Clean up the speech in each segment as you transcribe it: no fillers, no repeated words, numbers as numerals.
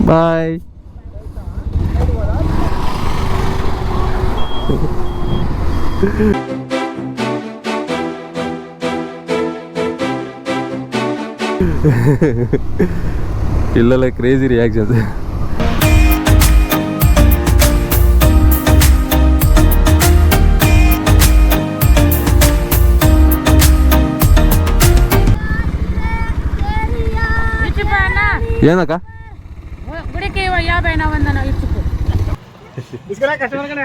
Bye. పిల్లల crazy reactions. ಏನಕ್ಕ ಗುಡಿಕೆ 50 వందన ఇచ్చుకో ఇస్కరా కస్టమర్ కనే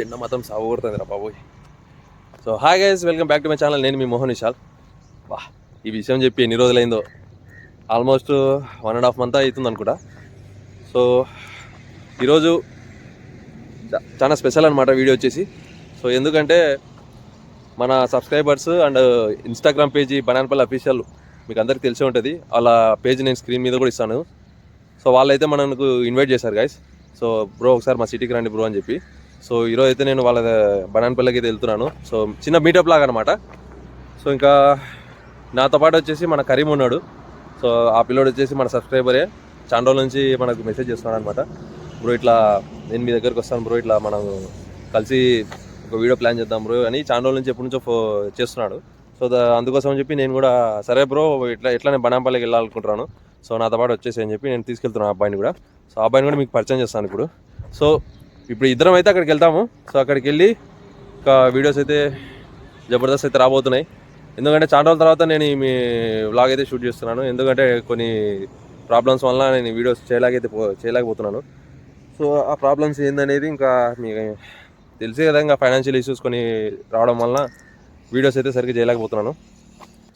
ఎండ మాత్రం సాగు కొడుతుంది రా బాబోయ్. So hi guys, welcome back to my channel. నేను మీ మోహన్ విశాల్. వా, ఈ విషయం చెప్పి ఎన్ని రోజులైందో, ఆల్మోస్ట్ 1.5 month అవుతుంది అనుకుంటా. సో ఈరోజు చాలా స్పెషల్ అనమాట వీడియో వచ్చేసి. సో ఎందుకంటే మన subscribers and Instagram page Banganapalli official మీకు అందరికీ తెలిసే ఉంటుంది. వాళ్ళ పేజ్ నేను స్క్రీన్ మీద కూడా ఇస్తాను. సో వాళ్ళైతే మనకు ఇన్వైట్ చేశారు గైస్. సో బ్రో ఒకసారి మా సిటీకి రండి బ్రో అని చెప్పి. సో ఈరోజు అయితే నేను వాళ్ళ బనాన్పల్లికి అయితే వెళ్తున్నాను. సో చిన్న మీటప్ లాగా అనమాట. సో ఇంకా నాతో పాటు వచ్చేసి మన కరీం ఉన్నాడు. సో ఆ పిల్లోడు వచ్చేసి మన సబ్స్క్రైబరే, చాలా రోజుల నుంచి మనకు మెసేజ్ చేస్తున్నాడు అనమాట. బ్రో ఇట్లా నేను మీ దగ్గరికి వస్తాను బ్రో, ఇట్లా మనం కలిసి ఒక వీడియో ప్లాన్ చేద్దాం బ్రో అని చాలా రోజుల నుంచి ఎప్పటి నుంచో చేస్తున్నాడు. సో అందుకోసం అని చెప్పి నేను కూడా సరే బ్రో ఎట్లా నేను బనాన్పల్లికి వెళ్ళాలనుకుంటున్నాను, సో నాతో పాటు వచ్చేసి అని చెప్పి నేను తీసుకెళ్తున్నాను ఆ అబ్బాయిని కూడా. సో ఆ అబ్బాయిని కూడా మీకు పరిచయం చేస్తాను ఇప్పుడు. సో ఇప్పుడు ఇద్దరం అయితే అక్కడికి వెళ్తాము. సో అక్కడికి వెళ్ళి ఒక వీడియోస్ అయితే జబర్దస్త్ అయితే రాబోతున్నాయి. ఎందుకంటే చాలా రోజుల తర్వాత నేను మీ వ్లాగ్ అయితే షూట్ చేస్తున్నాను. ఎందుకంటే కొన్ని ప్రాబ్లమ్స్ వల్ల నేను వీడియోస్ చేయలేకపోతున్నాను. సో ఆ ప్రాబ్లమ్స్ ఏందనేది ఇంకా మీకు తెలిసే కదా, ఇంకా ఫైనాన్షియల్ ఇష్యూస్ కొన్ని రావడం వల్ల వీడియోస్ అయితే సరిగ్గా చేయలేకపోతున్నాను.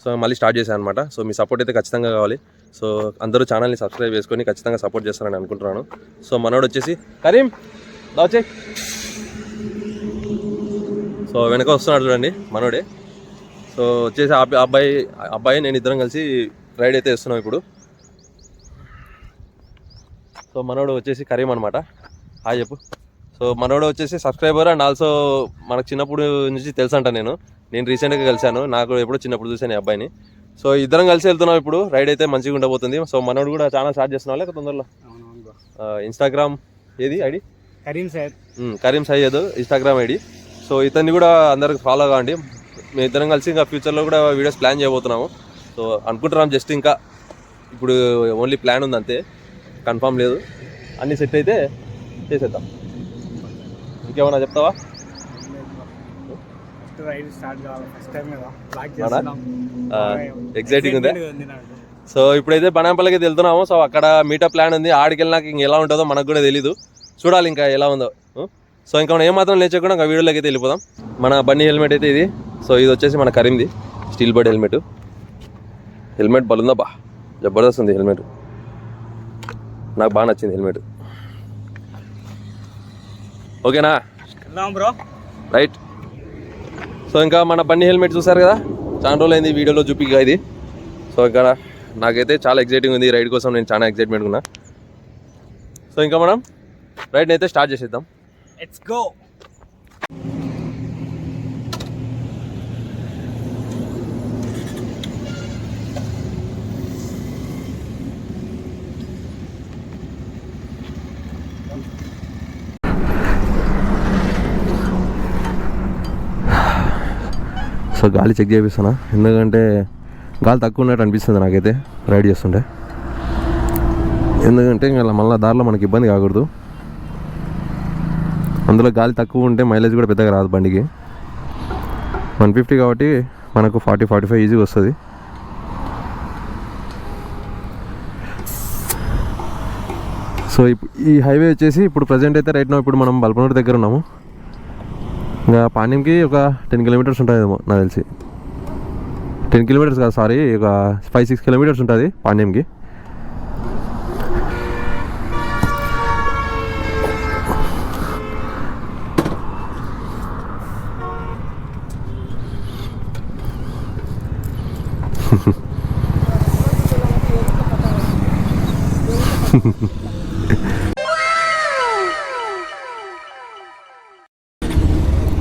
సో మళ్ళీ స్టార్ట్ చేశాను అనమాట. సో మీ సపోర్ట్ అయితే ఖచ్చితంగా కావాలి. సో అందరూ ఛానల్ని సబ్స్క్రైబ్ చేసుకొని ఖచ్చితంగా సపోర్ట్ చేస్తారని అనుకుంటున్నాను. సో మనోడు వచ్చేసి కరీం వచ్చే. సో వెనక వస్తున్నాడు చూడండి మనోడే. సో వచ్చేసి అబ్బాయి నేను ఇద్దరం కలిసి రైడ్ అయితే వేస్తున్నాం ఇప్పుడు. సో మనోడు వచ్చేసి కరీం అనమాట. హాయ్ చెప్పు. సో మనోడు వచ్చేసి సబ్స్క్రైబర్ అండ్ ఆల్సో మనకు చిన్నప్పుడు నుంచి తెలుసు అంట. నేను రీసెంట్గా కలిశాను, నాకు ఎప్పుడో చిన్నప్పుడు చూసాను ఈ అబ్బాయిని. సో ఇద్దరం కలిసి వెళ్తున్నాం ఇప్పుడు. రైడ్ అయితే మంచిగా ఉండబోతుంది. సో మనోడు కూడా చాలా స్టార్ట్ చేస్తున్నాం లేక తొందరలో. ఇన్స్టాగ్రామ్ ఏది ID? Karim Syed Instagram ID. So ఇతన్ని కూడా అందరికి ఫాలో కావండి. మేము ఇద్దరం కలిసి ఇంకా ఫ్యూచర్లో కూడా వీడియోస్ ప్లాన్ చేయబోతున్నాము. సో అనుకుంటున్నాం, జస్ట్ ఇంకా ఇప్పుడు ఓన్లీ ప్లాన్ ఉంది అంతే, కన్ఫామ్ లేదు. అన్నీ సెట్ అయితే చేసేద్దాం. ఇంకేమన్నా చెప్తావా? ఎగ్జైటింగ్ ఉందా? సో ఇప్పుడైతే బనాన్పల్లికి వెళ్తున్నాము. సో అక్కడ మీటప్ ప్లాన్ ఉంది. ఆడికి వెళ్ళినాక ఇంక ఎలా ఉంటుందో మనకు కూడా తెలీదు, చూడాలి ఇంకా ఎలా ఉందో. సో ఇంకా మనం ఏమాత్రం లేచకుండా ఇంకా వీడియోలోకి అయితే వెళ్ళిపోదాం. మన బన్నీ హెల్మెట్ అయితే ఇది. సో ఇది వచ్చేసి మన కరీంది స్టీల్ బర్డ్ హెల్మెట్ బలుందా బా, జబర్దస్త్ ఉంది హెల్మెట్. నాకు బాగా నచ్చింది హెల్మెట్. ఓకేనా బ్రో? రైట్. సో ఇంకా మన బన్నీ హెల్మెట్ చూసారు కదా, చాలా రోజులు అయింది వీడియోలో చూపిగా ఇది. సో ఇక్కడ నాకైతే చాలా ఎక్సైటింగ్ ఉంది. రైడ్ కోసం నేను చాలా ఎక్సైట్మెంట్ ఉన్నా. సో ఇంకా మనం రైడ్ అయితే స్టార్ట్ చేసేద్దాం. Let's go. సో గాలి చెక్ చేపిస్తున్నా, ఎందుకంటే గాలి తక్కువ ఉన్నట్టు అనిపిస్తుంది నాకైతే రైడ్ చేస్తుంటే. ఎందుకంటే ఇంకా మళ్ళీ దారిలో మనకి ఇబ్బంది కాకూడదు. అందులో గాలి తక్కువ ఉంటే మైలేజ్ కూడా పెద్దగా రాదు బండికి. 150 కాబట్టి మనకు 40-45 ఈజీగా వస్తుంది. సో ఈ హైవే వచ్చేసి ఇప్పుడు ప్రజెంట్ అయితే రైట్ నో ఇప్పుడు మనం బల్పనూరు దగ్గర ఉన్నాము. ఇంకా పాణ్యంకి ఒక 10 kilometers ఉంటుందేమో నాకు తెలిసి. 10 కిలోమీటర్స్ కాదు సారీ, ఒక 5-6 కిలోమీటర్స్ ఉంటుంది పాండ్యంకి.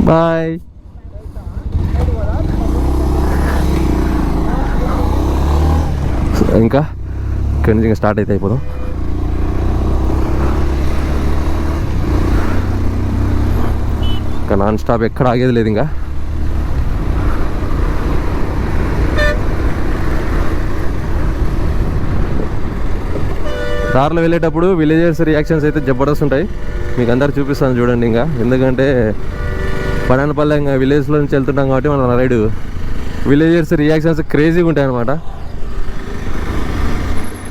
బాయ్. ఇంకా ఇక్కడి నుంచి ఇంకా స్టార్ట్ అయితే అయిపోదాం. ఇంకా నాన్ స్టాప్ ఎక్కడ ఆగేది లేదు. ఇంకా దారిలో వెళ్ళేటప్పుడు విలేజర్స్ రియాక్షన్స్ అయితే జబర్దస్త్ ఉంటాయి. మీకు అందరు చూపిస్తాను చూడండి. ఇంకా ఎందుకంటే బనానపల్లె ఇంకా విలేజ్లో నుంచి వెళ్తుంటాం కాబట్టి మన రైడ్ విలేజర్స్ రియాక్షన్స్ క్రేజీగా ఉంటాయి అన్నమాట.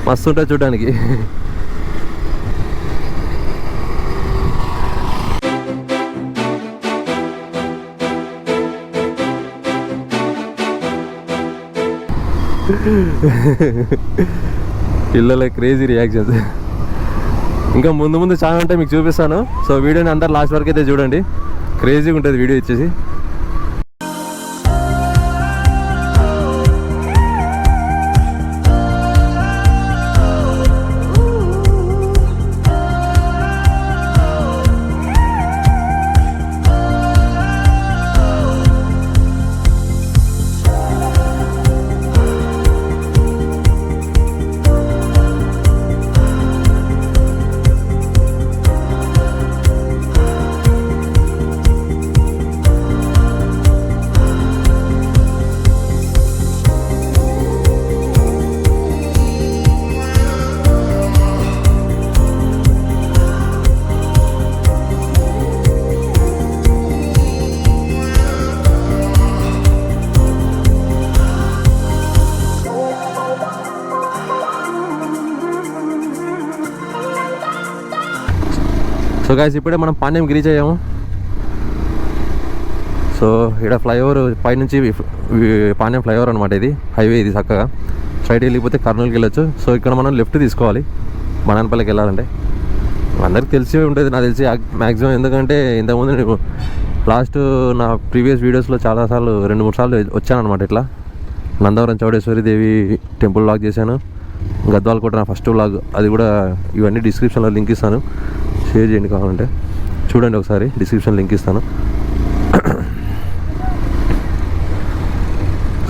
మస్తు ఉంటాయి చూడడానికి. పిల్లల క్రేజీ రియాక్షన్స్ ఇంకా ముందు ముందు చాలా ఉంటాయి, మీకు చూపిస్తాను. సో వీడియోని అందరు లాస్ట్ వరకు అయితే చూడండి, క్రేజీగా ఉంటుంది వీడియో ఇచ్చేసి. సో గాయస్ ఇప్పుడే మనం పాండ్యంకి రీచ్ అయ్యాము. సో ఇక్కడ ఫ్లైఓవర్ పైనుంచి పాండ్యం ఫ్లైఓవర్ అనమాట. ఇది హైవే, ఇది చక్కగా స్ట్రైట్ వెళ్ళిపోతే కర్నూలుకి వెళ్ళొచ్చు. సో ఇక్కడ మనం లెఫ్ట్ తీసుకోవాలి బనానపల్లికి వెళ్ళాలంటే. అందరికి తెలిసి ఉంటుంది నాకు తెలిసి మ్యాక్సిమం, ఎందుకంటే ఇంతకుముందు నేను లాస్ట్ నా ప్రీవియస్ వీడియోస్లో చాలాసార్లు 2-3 సార్లు వచ్చాను అనమాట. ఇట్లా నందవరం చౌడేశ్వరి దేవి టెంపుల్ వ్లాగ్ చేశాను, గద్వాల కోట నా ఫస్ట్ వ్లాగ్, అది కూడా ఇవన్నీ డిస్క్రిప్షన్లో లింక్ ఇస్తాను, షేర్ చేయండి కావాలంటే చూడండి ఒకసారి, డిస్క్రిప్షన్ లింక్ ఇస్తాను.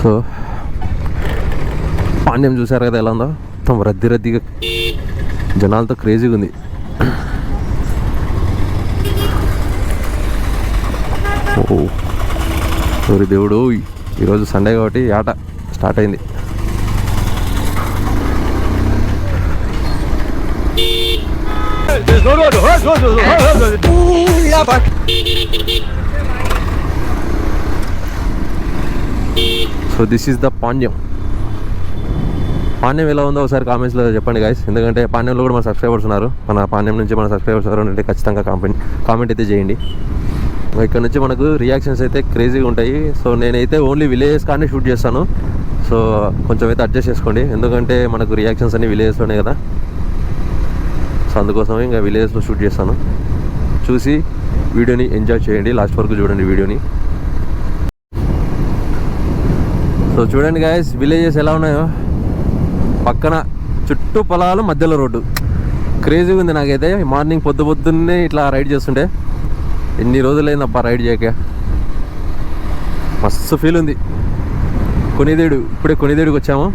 సో పాండ్యం చూసారు కదా ఎలా ఉందో, మొత్తం రద్దీగా జనాలతో క్రేజీగా ఉంది. ఓ సూర్య దేవుడు, ఈరోజు సండే కాబట్టి ఆట స్టార్ట్ అయింది. సో దిస్ ఈస్ ద పాండ్యం. పాండ్యం ఎలా ఉందో ఒకసారి కామెంట్స్లో చెప్పండి గాయస్, ఎందుకంటే పాండ్యంలో కూడా మన సబ్స్క్రైబర్స్ ఉన్నారు. మన పాండ్యం నుంచి మన సబ్స్క్రైబర్స్ ఎవరు అంటే ఖచ్చితంగా కామెంట్ అయితే చేయండి. ఇక్కడ నుంచి మనకు రియాక్షన్స్ అయితే క్రేజీగా ఉంటాయి. సో నేనైతే ఓన్లీ విలేజెస్ కానీ షూట్ చేస్తాను. సో కొంచెం అయితే అడ్జస్ట్ చేసుకోండి, ఎందుకంటే మనకు రియాక్షన్స్ అన్ని విలేజెస్లోనే కదా. సో అందుకోసమే ఇంకా విలేజెస్లో షూట్ చేస్తాను. చూసి వీడియోని ఎంజాయ్ చేయండి, లాస్ట్ వరకు చూడండి వీడియోని. సో చూడండి గాయస్ విలేజెస్ ఎలా ఉన్నాయో, పక్కన చుట్టూ పొలాలు, మధ్యలో రోడ్డు. క్రేజీగా ఉంది నాకైతే. మార్నింగ్ పొద్దున్నే ఇట్లా రైడ్ చేస్తుంటే, ఎన్ని రోజులైంది అబ్బా రైడ్ చేయక, మస్తు ఫీల్ ఉంది. కొనిదేడు, ఇప్పుడే కొనిదేడుకి వచ్చాము.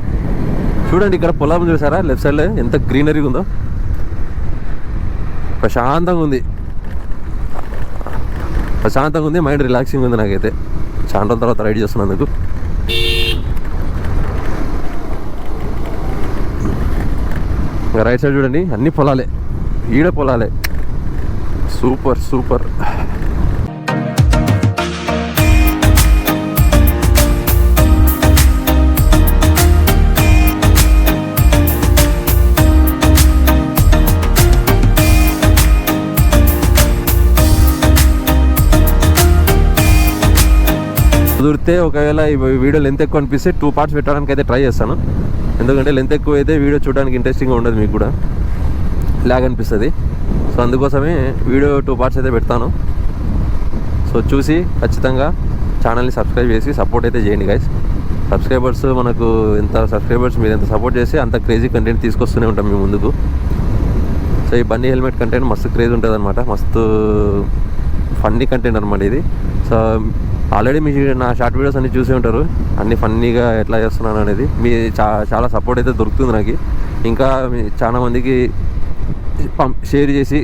చూడండి ఇక్కడ పొలం చూసారా, లెఫ్ట్ సైడ్లో ఎంత గ్రీనరీగా ఉందో, ప్రశాంతంగా ఉంది. మైండ్ రిలాక్సింగ్ ఉంది నాకైతే, చాలా రోజుల తర్వాత రైడ్ చేస్తున్నందుకు. ఇంకా రైట్ సైడ్ చూడండి అన్ని పొలాలే, ఈడ పొలాలే. సూపర్. కుదిరితే ఒకవేళ ఈ వీడియో లెంత్ ఎక్కువ అనిపిస్తే 2 పార్ట్స్ పెట్టడానికి అయితే ట్రై చేస్తాను. ఎందుకంటే లెంత్ ఎక్కువ అయితే వీడియో చూడడానికి ఇంట్రెస్టింగ్గా ఉండదు, మీకు కూడా లాగ్ అనిపిస్తుంది. సో అందుకోసమే వీడియో 2 పార్ట్స్ అయితే పెడతాను. సో చూసి ఖచ్చితంగా ఛానల్ని సబ్స్క్రైబ్ చేసి సపోర్ట్ అయితే చేయండి గైస్. సబ్స్క్రైబర్స్ మనకు మీరు ఎంత సపోర్ట్ చేసి అంత క్రేజీ కంటెంట్ తీసుకొస్తూనే ఉంటాం మీ ముందుకు. సో ఈ బన్నీ హెల్మెట్ కంటెంట్ మస్తు క్రేజ్ ఉంటుంది అనమాట, మస్తు ఫన్నీ కంటెంట్ అనమాట ఇది. సో ఆల్రెడీ మీ నా షార్ట్ వీడియోస్ అన్నీ చూసే ఉంటారు, అన్నీ ఫన్నీగా ఎట్లా చేస్తున్నాను అనేది. మీ చాలా సపోర్ట్ అయితే దొరుకుతుంది నాకు. ఇంకా చాలా మందికి షేర్ చేసి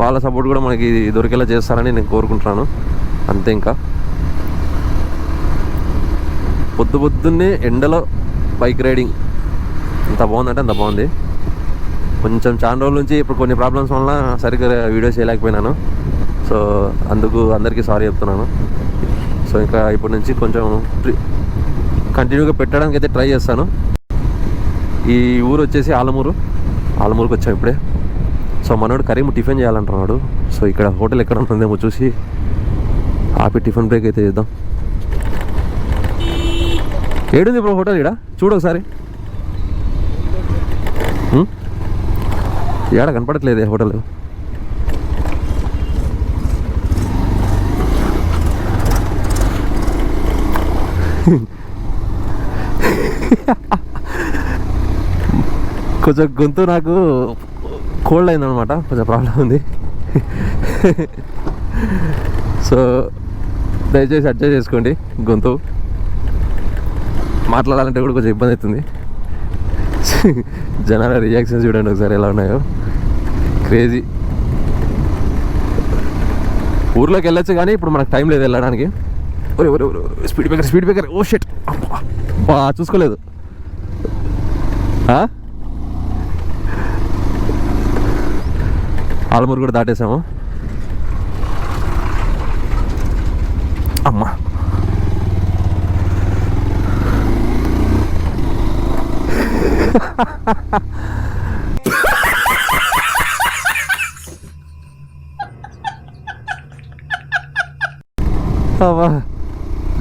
వాళ్ళ సపోర్ట్ కూడా మనకి దొరికేలా చేస్తారని నేను కోరుకుంటున్నాను. అంతే. ఇంకా పొద్దున్నే ఎండలో బైక్ రైడింగ్ ఎంత బాగుందంటే అంత బాగుంది. కొంచెం చాలా రోజుల నుంచి ఇప్పుడు కొన్ని ప్రాబ్లమ్స్ వల్ల సరిగ్గా వీడియో చేయలేకపోయినాను. సో అందుకు అందరికీ సారీ చెప్తున్నాను. సో ఇంకా ఇప్పటి నుంచి కొంచెం కంటిన్యూగా పెట్టడానికి అయితే ట్రై చేస్తాను. ఈ ఊరు వచ్చేసి ఆలమూరుకి వచ్చాం ఇప్పుడే. సో మనోడు కరీము టిఫిన్ చేయాలంటున్నాడు. సో ఇక్కడ హోటల్ ఎక్కడ ఉంటుందేమో చూసి ఆపి టిఫిన్ బ్రేక్ అయితే చేద్దాం. ఏడుంది ఇప్పుడు హోటల్? ఇక్కడ చూడు ఒకసారి. ఏడ కనపడట్లేదే హోటల్. కొంచెం గొంతు నాకు కోల్డ్ అయిందనమాట, కొంచెం ప్రాబ్లం ఉంది. సో దయచేసి అడ్జస్ట్ చేసుకోండి. గొంతు మాట్లాడాలంటే కూడా కొంచెం ఇబ్బంది అవుతుంది. జనాల రియాక్షన్స్ చూడండి ఒకసారి ఎలా ఉన్నాయో, క్రేజీ. ఊర్లోకి వెళ్ళొచ్చు కానీ ఇప్పుడు మనకు టైం లేదు వెళ్ళడానికి. స్పీడ్ బ్రేకర్ ఓ షెట్, చూసుకోలేదు. ఆలమూరు కూడా దాటేసాము. అమ్మా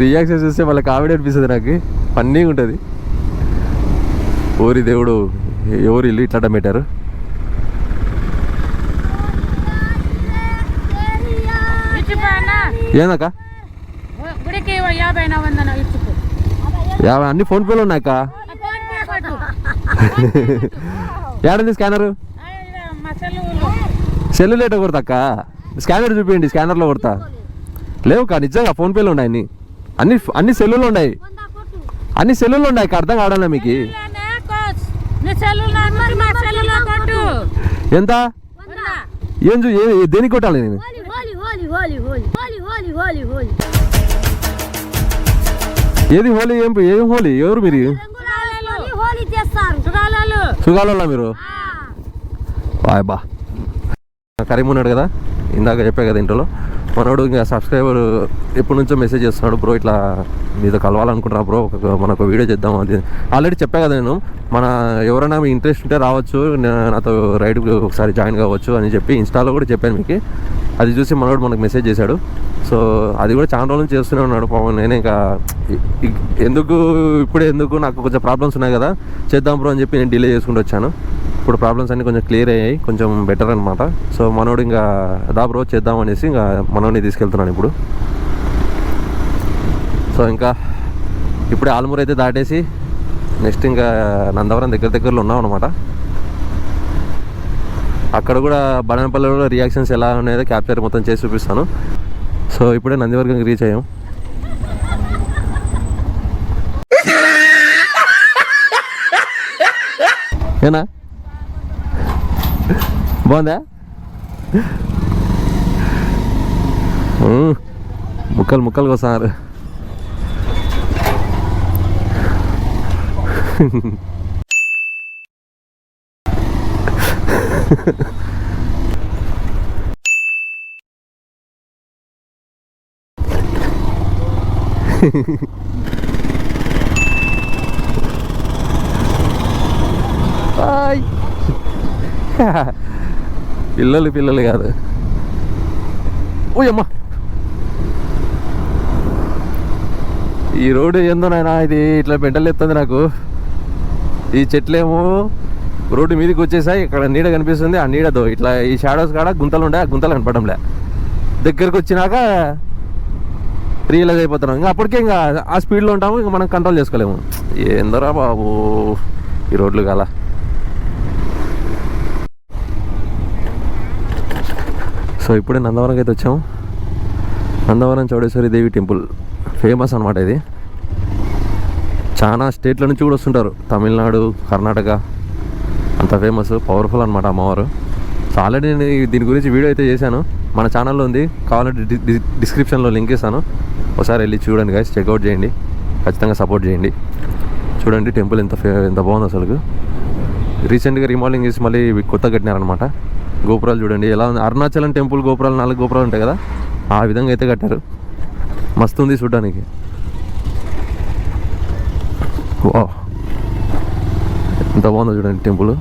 రియాక్షన్ చూస్తే వాళ్ళ కామెడీ అనిపిస్తుంది, నాకు ఫన్నీగా ఉంటుంది. ఓరి దేవుడు, ఎవరు ఇల్లు ఇట్లా పెట్టారు. ఏందక్క 50 అన్ని ఫోన్పేలో ఉన్నాయక్క. ఏడండి స్కానరు? సెల్లు లేట కొడతాక్క, స్కానర్ చూపించండి. స్కానర్లో కొడతా. లేవు కా, నిజంగా ఫోన్పేలో ఉన్నాయి అన్ని సెల్లులో ఉన్నాయి. అన్ని సెల్లులో ఉన్నాయి. అర్థం కావడం మీకు? ఎంత? ఏం దేనికి కొట్టాలి నేను? ఏది హోలీ? ఏం హోలీ? ఎవరు మీరు? సుగాలలో మీరు? బా కరీం ఉన్నాడు కదా, ఇందాక చెప్పా కదా ఇంట్లో. మనోడు ఇంకా సబ్స్క్రైబర్ ఎప్పటి నుంచో మెసేజ్ చేస్తున్నాడు, బ్రో ఇట్లా మీతో కలవాలనుకుంటున్నా బ్రో, మనకు వీడియో చేద్దాం. అది ఆల్రెడీ చెప్పా కదా నేను, ఎవరైనా మీ ఇంట్రెస్ట్ ఉంటే రావచ్చు, నాతో రైడ్ ఒకసారి జాయిన్ కావచ్చు అని చెప్పి ఇన్స్టాలో కూడా చెప్పాను మీకు. అది చూసి మనోడు మనకు మెసేజ్ చేశాడు. సో అది కూడా చాలా రోజుల నుంచి చేస్తూనే ఉన్నాడు పాపం. నేనే ఇంకా ఎందుకు నాకు కొంచెం ప్రాబ్లమ్స్ ఉన్నాయి కదా, చేద్దాం బ్రో అని చెప్పి నేను డిలే చేసుకుంటూ వచ్చాను. ఇప్పుడు ప్రాబ్లమ్స్ అన్నీ కొంచెం క్లియర్ అయ్యాయి, కొంచెం బెటర్ అనమాట. సో మనోడు ఇంకా దా బ్రో చేద్దాం అనేసి ఇంకా మనోడిని తీసుకెళ్తున్నాను ఇప్పుడు. సో ఇంకా ఇప్పుడే ఆలమూరు అయితే దాటేసి నెక్స్ట్ ఇంకా నందవరం దగ్గరలో ఉన్నాం అనమాట. అక్కడ కూడా బనపల్లిలో రియాక్షన్స్ ఎలా ఉన్నాయో క్యాప్చర్ మొత్తం చేసి చూపిస్తాను. సో ఇప్పుడే నందివర్గంకి రీచ్ అయ్యాం. ఏనా బాగుందా? ముక్కలు వస్తున్నారు. పిల్లలు కాదు. ఓయమ్మా ఈ రోడ్డు ఏందో నాయనా ఇది ఇట్లా బెంటలు ఎత్తుంది నాకు. ఈ చెట్లేమో రోడ్డు మీదకి వచ్చేసాయి. ఇక్కడ నీడ కనిపిస్తుంది. ఆ నీడతో ఇట్లా ఈ షాడోస్ కాడ గుంతలు ఉండే, ఆ గుంతలు కనపడంలే. దగ్గరకు వచ్చినాక రియలైజ్ అయిపోతున్నాం. ఇంకా అప్పటికే ఇంకా ఆ స్పీడ్లో ఉంటాము, ఇంకా మనం కంట్రోల్ చేసుకోలేము. ఏందరా బాబు ఈ రోడ్లు కాల. సో ఇప్పుడే నందవరంకి అయితే వచ్చాము. నందవరం చౌడేశ్వరి దేవి టెంపుల్ ఫేమస్ అనమాట. ఇది చాలా స్టేట్ల నుంచి కూడా వస్తుంటారు. తమిళనాడు, కర్ణాటక అంత ఫేమస్, పవర్ఫుల్ అనమాట అమ్మవారు. సో ఆల్రెడీ నేను దీని గురించి వీడియో అయితే చేశాను, మన ఛానల్లో ఉంది. కావాలంటే డిస్క్రిప్షన్లో లింక్ ఇస్తాను, ఒకసారి వెళ్ళి చూడండి గైస్, చెక్అవుట్ చేయండి, ఖచ్చితంగా సపోర్ట్ చేయండి. చూడండి టెంపుల్ ఎంత బాగుంది అసలు. రీసెంట్గా రీమోడలింగ్ చేసి మళ్ళీ కొత్తగా కట్టినారనమాట. గోపురాలు చూడండి ఎలా ఉంది. అరుణాచలం టెంపుల్ గోపురాలు 4 గోపురాలు ఉంటాయి కదా, ఆ విధంగా అయితే కట్టారు. మస్తు ఉంది చూడడానికి. వావ్ ఎంత బాగుందో చూడండి టెంపుల్.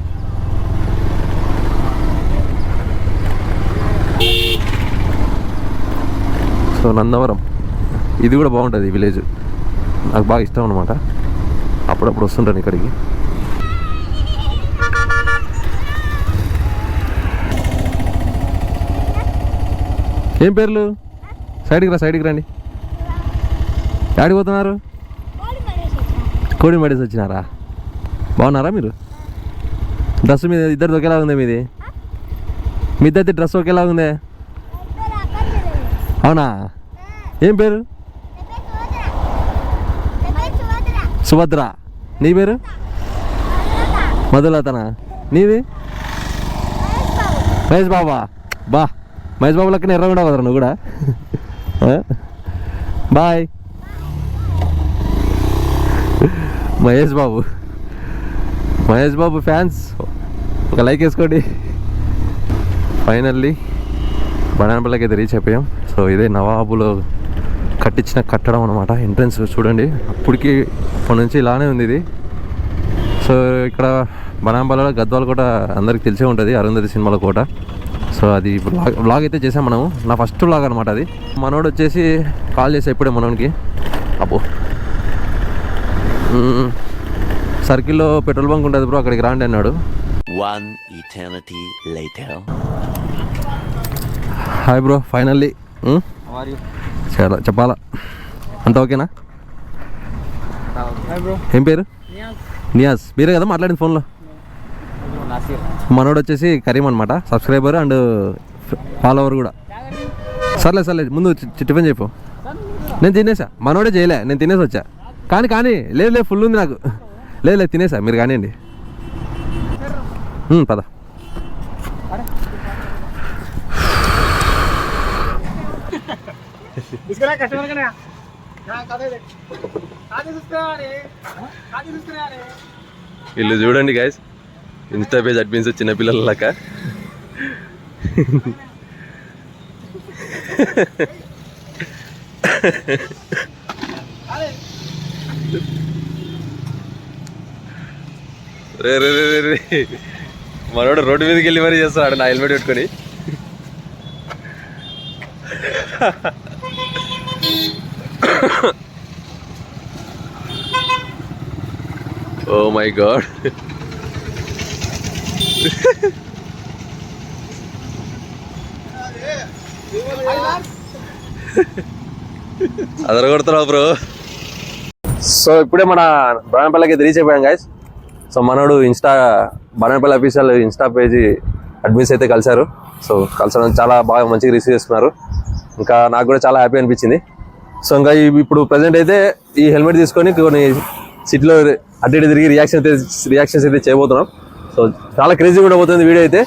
సో నందవరం ఇది కూడా బాగుంటుంది విలేజ్, నాకు బాగా ఇష్టం అనమాట. అప్పుడప్పుడు వస్తుంటాను ఇక్కడికి. ఏం పేర్లు? సైడ్కి రండి. యాడికి పోతున్నారు? కోడి మడేసి వచ్చినారా? బాగున్నారా మీరు? డ్రెస్ మీద ఇద్దరిది ఒకేలా ఉంది. మీది మీ ఇద్దరిది డ్రెస్ ఒకేలా ఉంది. అవునా? ఏం పేరు? సుభద్ర. నీ పేరు? మధులతనా? నీది? మహేష్ బాబా. బా మహేష్ బాబు లెక్కన ఎర్రగా ఉండవు కదా నువ్వు కూడా. బాయ్ మహేష్ బాబు ఫ్యాన్స్ ఒక లైక్ వేసుకోండి. ఫైనల్లీ బనానపల్లికి అయితే రీచ్ అయిపోయాం. సో ఇదే నవాబులో కట్టించిన కట్టడం అనమాట. ఎంట్రన్స్ చూడండి, అప్పటికి ఇప్పటి నుంచి ఇలానే ఉంది ఇది. సో ఇక్కడ బనానపల్లిలో గద్వాల కోట అందరికి తెలిసే ఉంటుంది, అరుంధతి సినిమాల కోట. సో అది ఇప్పుడు వ్లాగ్ అయితే చేసాం మనము. నా ఫస్ట్ వ్లాగ్ అనమాట అది. మనోడు వచ్చేసి కాల్ చేసా ఇప్పుడే మనోడికి. అబ్బో సర్కిల్లో పెట్రోల్ బంక్ ఉంటుంది బ్రో, అక్కడికి రాండి అన్నాడు. హాయ్ బ్రో, ఫైనల్లీ చాలా చెప్పాలా, అంత ఓకేనా? ఏం పేరు? నియాజ్. మీరే కదా మాట్లాడింది ఫోన్లో? మనోడు వచ్చేసి కరీం అనమాట, సబ్స్క్రైబర్ అండ్ ఫాలోవర్ కూడా. సర్లే ముందు టిఫిన్ చెప్పు. నేను తినేసా, మనోడే చేయలే, నేను తినేసి వచ్చా. కానీ లేదు ఫుల్ ఉంది నాకు. లేదు తినేసా, మీరు కానివ్వండి. పద. వీళ్ళు చూడండి గైస్, ఇన్స్టా పేజ్ అడ్మిన్స్ చిన్నపిల్లల లెక్క. రే మనోడు రోడ్డు మీదకి వెళ్ళి మరీ చేస్తున్నాడు నా హెల్మెట్ పెట్టుకొని. Oh my god. అదరగొడుతున్నావు బ్రో. సో ఇప్పుడే మన బనానపల్లికి రీచ్ అయిపోయాం గైస్. సో మనోడు Banganapalli official insta page admins అయితే కలిశారు. సో కలిసడం చాలా బాగా మంచిగా రిసీవ్ చేసుకున్నారు. ఇంకా నాకు కూడా చాలా హ్యాపీ అనిపించింది. సో ఇంకా ఇప్పుడు ప్రజెంట్ అయితే ఈ హెల్మెట్ తీసుకొని కొన్ని సిటీలో అటు ఇటు తిరిగి రియాక్షన్స్ అయితే చేయబోతున్నాం. సో చాలా క్రేజీ కూడా పోతుంది వీడియో అయితే.